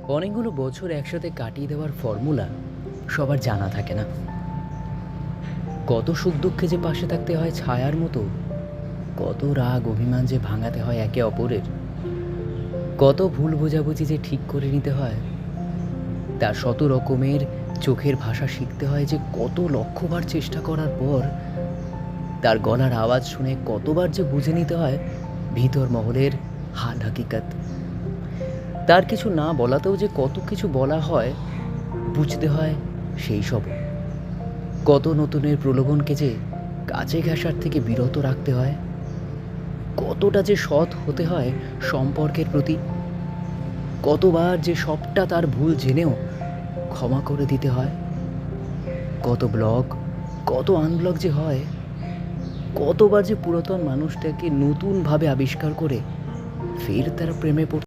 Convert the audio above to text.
অনেকগুলো বছর একসাথে কাটিয়ে দেওয়ার ফর্মুলা সবার জানা থাকে না। কত সুখ দুঃখে যে পাশে থাকতে হয় ছায়ার মতো, কত রাগ অভিমান যে ভাঙাতে হয় একে অপরের, কত ভুল বোঝাবুঝি যে ঠিক করে নিতে হয়, তার শত রকমের চোখের ভাষা শিখতে হয় যে কত লক্ষবার চেষ্টা করার পর, তার গলার আওয়াজ শুনে কতবার যে বুঝে নিতে হয় ভিতর মহলের হাল হাকিকত। তার কিছু না বলাতেও যে কত কিছু বলা হয় বুঝতে হয় সেই সব। কত নতুনের প্রলোভনকে যে কাছে ঘেঁষার থেকে বিরত রাখতে হয়, কতটা যে সৎ হতে হয় সম্পর্কের প্রতি, কতবার যে সবটা তার ভুল জেনেও ক্ষমা করে দিতে হয়, কত ব্লগ, কত আনব্লগ যে হয়, কতবার যে পুরাতন মানুষটাকে নতুনভাবে আবিষ্কার করে ফের তার প্রেমে পড়তে